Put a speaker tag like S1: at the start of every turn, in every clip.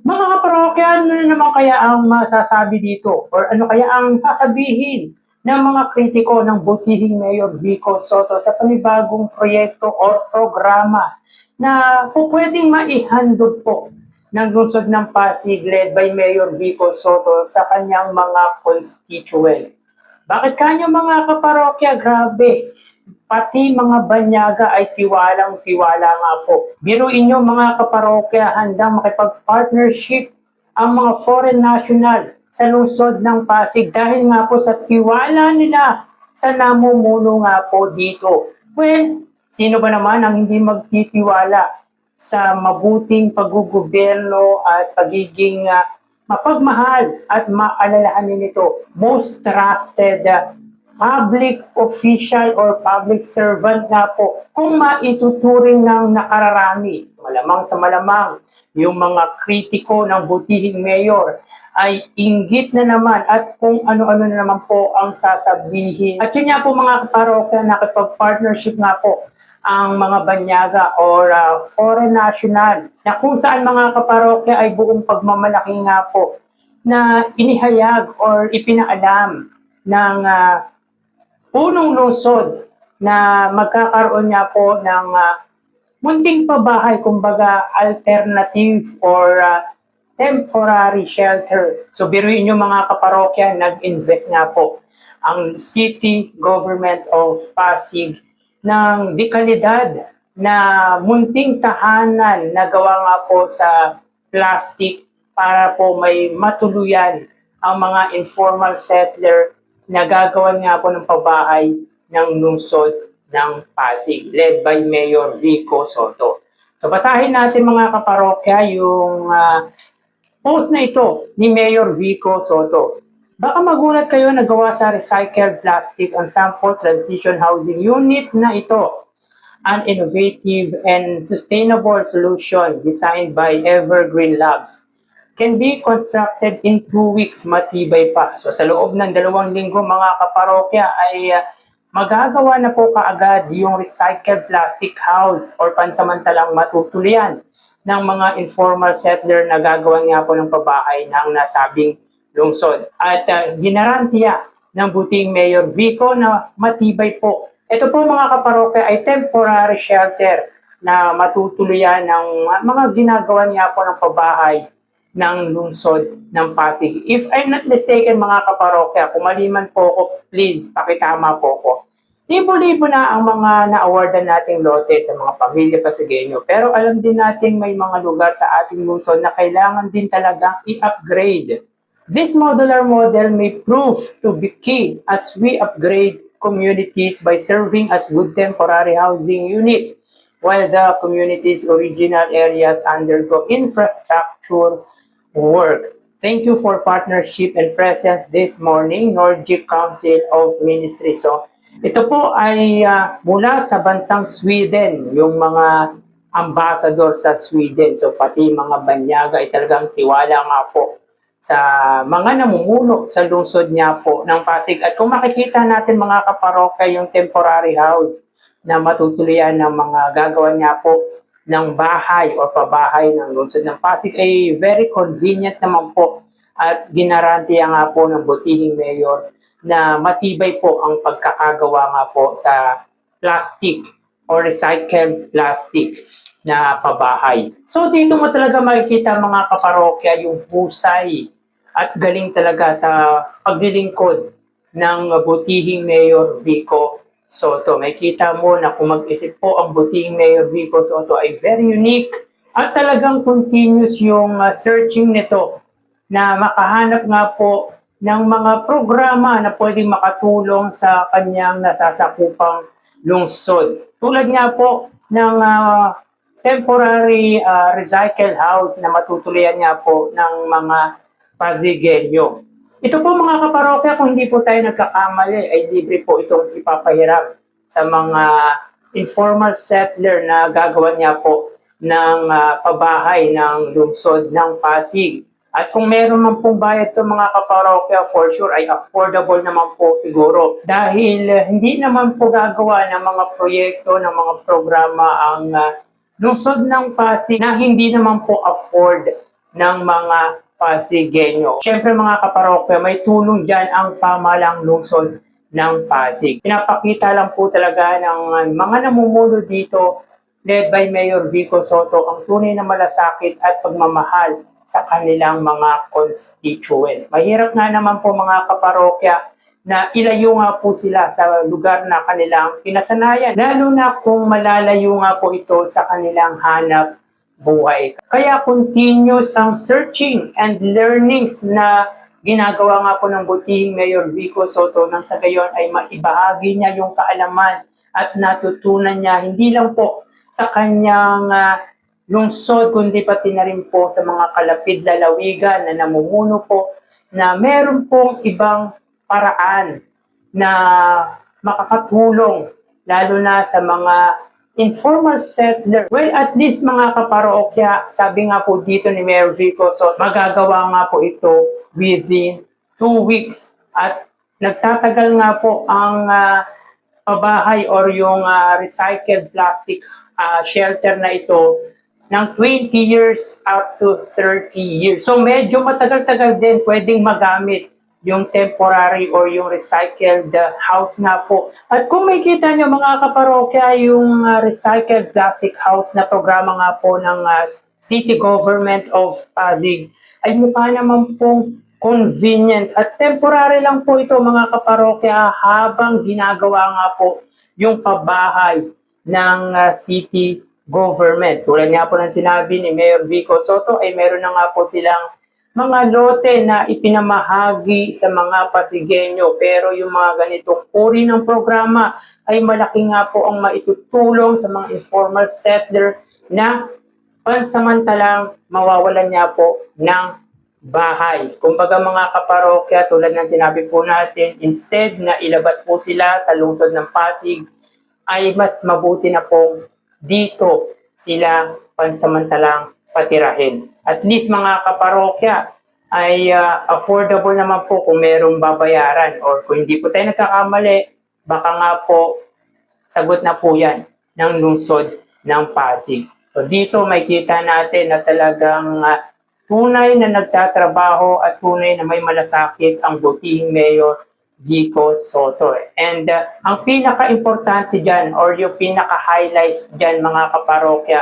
S1: Mga kaparokya, ano na naman kaya ang masasabi dito? Or ano kaya ang sasabihin ng mga kritiko ng butihing Mayor Vico Soto sa panibagong proyekto o programa na po pwedeng maihandog po ng lungsod ng Pasig led by Mayor Vico Soto sa kanyang mga constituent? Bakit kanyo mga kaparokya? Grabe! Pati mga banyaga ay tiwalang-tiwala nga po. Biruin nyo mga kaparokya, handang makipag-partnership ang mga foreign national sa lungsod ng Pasig dahil nga po sa tiwala nila sa namumuno nga po dito. Well, sino ba naman ang hindi magtitiwala sa mabuting paggugobyerno at pagiging mapagmahal at maalalahanin nito? Most trusted public official or public servant na po kung maituturing ng nakararami. Malamang sa malamang, yung mga kritiko ng butihing mayor ay inggit na naman at kung ano-ano na naman po ang sasabihin. At yun nga po mga kaparokya, nakipag-partnership nga po ang mga banyaga or foreign national na kung saan mga kaparokya ay buong pagmamalaki nga po na inihayag or ipinaalam ng punong lungsod na magkakaroon niya po ng munting pabahay, kumbaga alternative or temporary shelter. So biruin nyo mga kaparokya, nag-invest nga po ang City Government of Pasig ng dekalidad na munting tahanan na gawa nga po sa plastic para po may matuluyan ang mga informal settler na gagawan nga po ng pabahay ng lungsod ng Pasig, led by Mayor Vico Soto. So basahin natin mga kaparokya yung post na ito ni Mayor Vico Soto. Baka magulat kayo na gawa sa recycled plastic ang sample transition housing unit na ito. An innovative and sustainable solution designed by Evergreen Labs can be constructed in 2 weeks, matibay pa. So sa loob ng 2 linggo mga kaparokya ay magagawa na po kaagad yung recycled plastic house or pansamantalang matutulian ng mga informal settler na gagawa nga po ng pabahay ng nasabing lungsod. At ginarantiya ng buting Mayor Vico na matibay po. Ito po mga kaparokya ay temporary shelter na matutuloyan ng mga ginagawa niya po ng pabahay ng lungsod ng Pasig. If I'm not mistaken mga kaparokya, kung maliman po ako, please pakitama po ko. Libo-libo na ang mga na-awardan nating lote sa mga pamilya Pasigueño. Pero alam din natin may mga lugar sa ating lungsod na kailangan din talagang i-upgrade. This modular model may prove to be key as we upgrade communities by serving as good temporary housing units while the community's original areas undergo infrastructure work. Thank you for partnership and presence this morning, Nordic Council of Ministries. So, ito po ay mula sa bansang Sweden, yung mga ambassador sa Sweden. So, pati mga banyaga ay talagang tiwala nga po sa mga namumuno sa lungsod niya po ng Pasig. At kung makikita natin mga kaparokya yung temporary house na matutuloyan ng mga gagawa niya po ng bahay o pabahay ng lungsod ng Pasig ay very convenient naman po at ginarantiya nga po ng butihing mayor na matibay po ang pagkakagawa nga po sa plastic o recycled plastic na pabahay. So dito mo talaga makikita mga kaparokya yung husay at galing talaga sa paglilingkod ng butihing Mayor Vico Soto. May kita mo na kung mag-isip po ang butihing Mayor Vico Soto ay very unique at talagang continuous yung searching nito na makahanap nga po ng mga programa na pwedeng makatulong sa kanyang nasasakupang lungsod. Tulad nga po ng temporary recycle house na matutuloyan nga po ng mga Pasigueño. Ito po mga kaparokya, kung hindi po tayo nagkakamali, ay libre po itong ipapahiram sa mga informal settler na gagawa niya po ng pabahay ng lungsod ng Pasig. At kung meron man pong bayad ito mga kaparokya, for sure ay affordable naman po siguro. Dahil hindi naman po gagawa ng mga proyekto, ng mga programa ang lungsod ng Pasig na hindi naman po afford ng mga Pasigueño. Siyempre mga kaparokya, may tulong dyan ang pamahalang lungsod ng Pasig. Pinapakita lang po talaga ng mga namumuno dito, led by Mayor Vico Soto, ang tunay na malasakit at pagmamahal sa kanilang mga constituent. Mahirap nga naman po mga kaparokya na ilayo nga po sila sa lugar na kanilang pinasanayan, lalo na kung malalayo nga po ito sa kanilang hanap buhay. Kaya continuous ang searching and learnings na ginagawa nga po ng butihing Mayor Vico Soto nang sa gayon ay maibahagi niya yung kaalaman at natutunan niya hindi lang po sa kanyang lungsod kundi pati na rin po sa mga kalapid lalawigan na namumuno po na meron pong ibang paraan na makakatulong lalo na sa mga informal settler. Well, at least mga kaparokya, sabi nga po dito ni Mayor Vico, so magagawa nga po ito within 2 weeks. At nagtatagal nga po ang pabahay or yung recycled plastic shelter na ito ng 20 years up to 30 years. So medyo matagal-tagal din pwedeng magamit yung temporary or yung recycled house nga po. At kung makikita nyo mga kaparokya, yung recycled plastic house na programa nga po ng City Government of Pasig ay mukha naman pong convenient at temporary lang po ito mga kaparokya habang ginagawa nga po yung pabahay ng City Government. Tulad nga po ng sinabi ni Mayor Vico Soto ay meron na nga po silang mga lote na ipinamahagi sa mga Pasigueño, pero yung mga ganitong uri ng programa ay malaki nga po ang maitutulong sa mga informal settler na pansamantalang mawawalan niya po ng bahay. Kumbaga mga kaparokya, tulad ng sinabi po natin, instead na ilabas po sila sa lungsod ng Pasig, ay mas mabuti na pong dito sila pansamantalang patirahin. At least mga kaparokya ay affordable naman po kung merong babayaran or kung hindi po tayo nagkakamali, baka nga po sagot na po yan ng lungsod ng Pasig. So dito makikita natin na talagang tunay na nagtatrabaho at tunay na may malasakit ang butihing Mayor Vico Soto. And ang pinaka-importante dyan or yung pinaka-highlight dyan mga kaparokya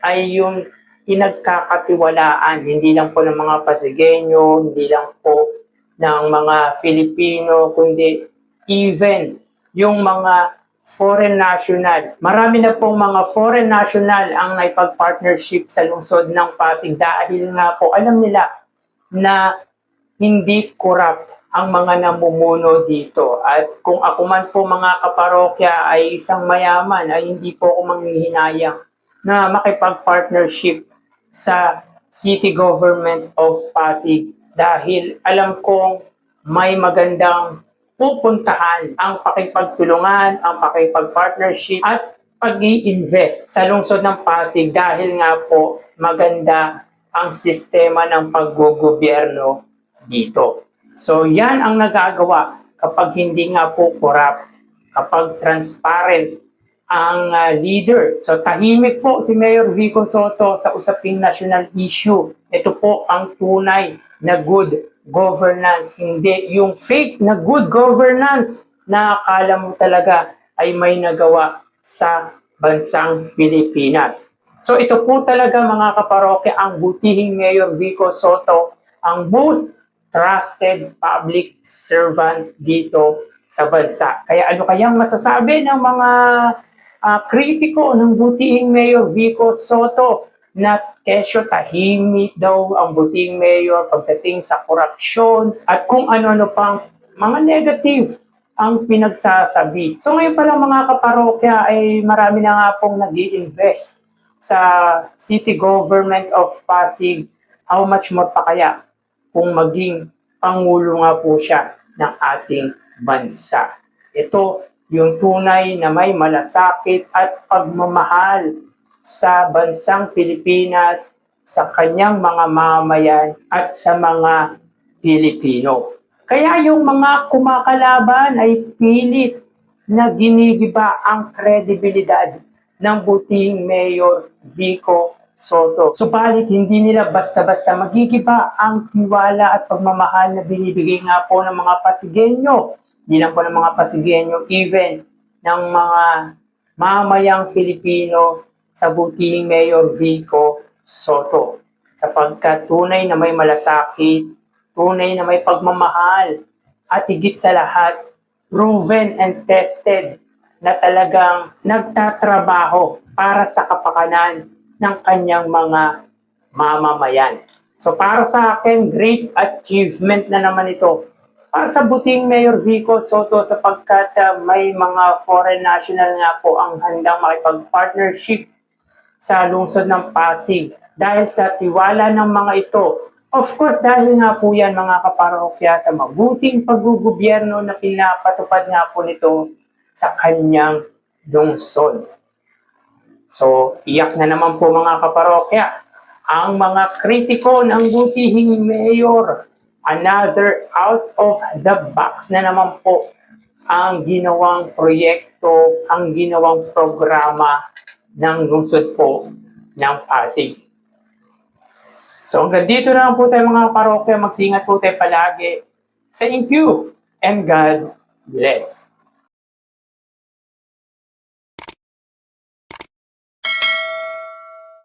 S1: ay yung pinagkakatiwalaan, hindi lang po ng mga Pasigueño, hindi lang po ng mga Filipino, kundi even yung mga foreign national. Marami na pong mga foreign national ang naipag-partnership sa lungsod ng Pasig dahil nga po alam nila na hindi corrupt ang mga namumuno dito. At kung ako man po mga kaparokya ay isang mayaman, ay hindi po ako manghihinayang na makipag-partnership sa City Government of Pasig dahil alam kong may magandang pupuntahan ang pakipagtulungan, ang pakipag-partnership at pag-i-invest sa lungsod ng Pasig dahil nga po maganda ang sistema ng paggogobyerno dito. So yan ang nagagawa kapag hindi nga po corrupt, kapag transparent ang leader. So tahimik po si Mayor Vico Soto sa usaping national issue. Ito po ang tunay na good governance, hindi yung fake na good governance na akala mo talaga ay may nagawa sa bansang Pilipinas. So ito po talaga mga kaparokya ang butihing Mayor Vico Soto, ang most trusted public servant dito sa bansa. Kaya ano kayang masasabi ng mga kritiko ng butihing Mayor Vico Soto na kesyo tahimik daw ang butihing mayor pagdating sa korupsyon at kung ano-ano pang mga negative ang pinagsasabi. So ngayon pa lang mga kaparokya ay marami na nga pong nag-i-invest sa City Government of Pasig. How much more pa kaya kung maging Pangulo nga po siya ng ating bansa. Ito yung tunay na may malasakit at pagmamahal sa bansang Pilipinas, sa kanyang mga mamayan at sa mga Pilipino. Kaya yung mga kumakalaban ay pilit na ginigiba ang kredibilidad ng butihing Mayor Vico Soto. Subalit hindi nila basta-basta magigiba ang tiwala at pagmamahal na binibigay nga po ng mga Pasigueño. Hindi lang po ng mga Pasigueño, even ng mga mamayang Filipino sa butihing Mayor Vico Soto. Sapagkat tunay na may malasakit, tunay na may pagmamahal, at higit sa lahat, proven and tested na talagang nagtatrabaho para sa kapakanan ng kanyang mga mamamayan. So para sa akin, great achievement na naman ito. Para sa buting Mayor Vico Soto sapagkat may mga foreign national nga po ang handang makipag-partnership sa lungsod ng Pasig dahil sa tiwala ng mga ito. Of course, dahil nga po yan mga kaparokya sa mabuting paggugobyerno na pinapatupad nga po nito sa kanyang lungsod. So, iyak na naman po mga kaparokya ang mga kritiko ng butihing mayor. Another out of the box na naman po ang ginawang proyekto, ang ginawang programa ng lungsod po ng Pasig. So, hanggang dito na lang po tayo mga kaparokya. Magsingat po tayo palagi. Thank you and God bless.